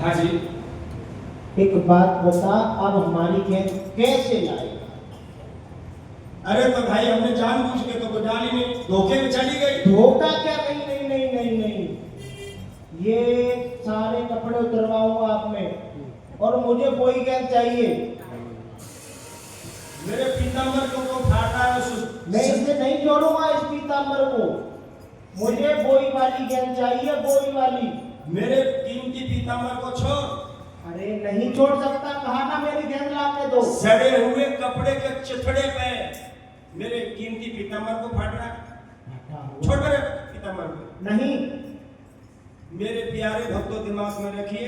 हाँ जी। एक बात बता, अब हमारी गेंद कैसे लाएगा? अरे तो भाई हमने जानबूझ के तो डाली नहीं, धोखे में चली गई। धोखा क्या? नहीं नहीं नहीं नहीं नहीं, ये सारे कपड़े उतरवाऊंगा आप में और मुझे वही गेंद चाहिए। मेरे पीताम्बर को फाटा है मैं इसे नहीं जोड़ूंगा इस पीताम्बर को, मुझे वही वाली गेंद चाहिए, वही वाली। मेरे कीमती पीताम्बर को छोड़। अरे नहीं छोड़ सकता, कहा ना मेरी गेंद ला के दो। सड़े हुए कपड़े के चिथड़े पे मेरे कीमती पीताम्बर को फाड़ रहा है। छोड़ मेरे पीताम्बर को। नहीं। मेरे प्यारे भक्तों, दिमाग में रखिए,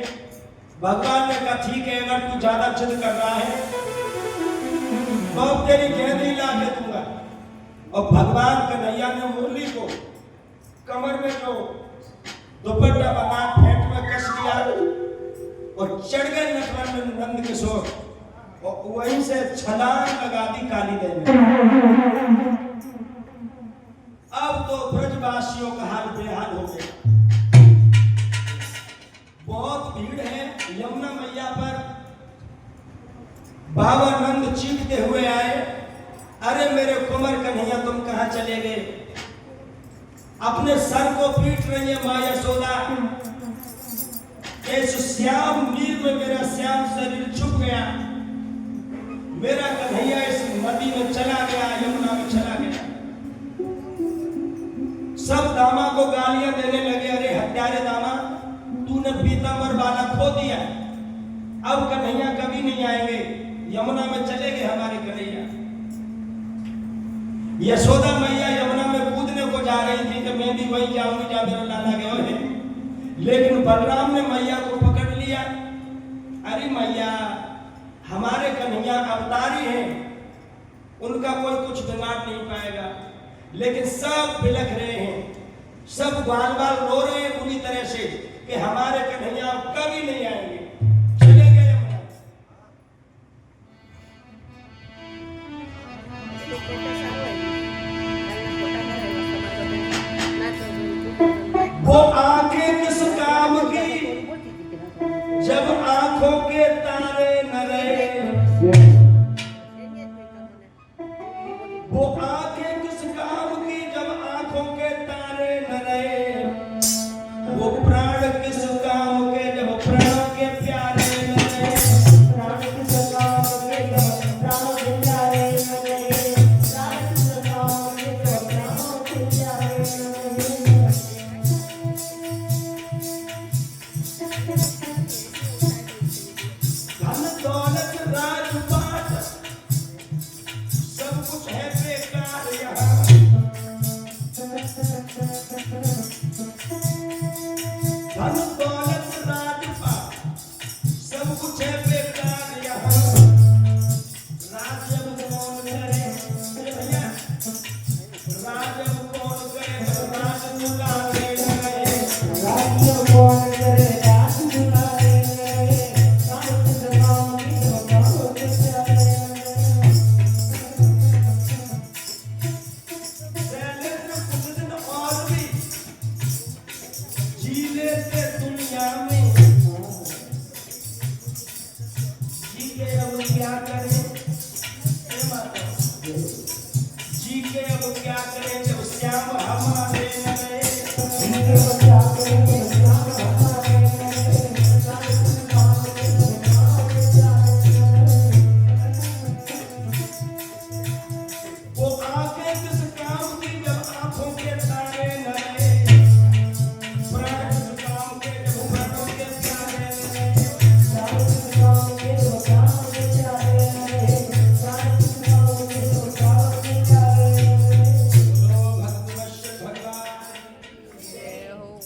भगवान ने कहा ठीक है, अगर तू ज्यादा जिद कर रहा है तो अब तेरी गेंद ही ला के दूंगा। और भगवान कन्हैया ने मुरली को कमर में जो दुपट्टा बना फेंट में कस दिया और चढ़ गए नटवर नंद किशोर, और वहीं से छलांग लगा दी काली देवी। अब तो ब्रजवासियों का हाल बेहाल हो गया। बहुत भीड़ है यमुना मैया पर। बाबा नंद चीखते हुए आए, अरे मेरे कुंवर कन्हैया तुम कहां चले गए? अपने सर को पीट रही है मां यशोदा। इस श्याम नीर में मेरा श्याम शरीर छुप गया, मेरा कन्हैया इस नदी में चला गया, यमुना में चला गया। सब दामा को गालियां देने लगे, अरे हत्यारे दामा, तूने पीताम्बर बाला खो दिया, अब कन्हैया कभी नहीं आएंगे, यमुना में चले गए हमारे कन्हैया। यशोदा मैया यमुना में कूदने को जा रही थी कि मैं भी वहीं जाऊंगी जहां मेरा लाला गया है, लेकिन बलराम ने मैया को पकड़ लिया। अरे मैया, हमारे कन्हैया अवतारी हैं, उनका कोई कुछ बिगाड़ नहीं पाएगा। लेकिन सब बिलख रहे हैं, सब बाल बाल रो रहे हैं बुरी तरह से कि हमारे कन्हैया कभी नहीं आएंगे, चले गए यमुना। वो आंखें किस काम की जब आंखों के तारे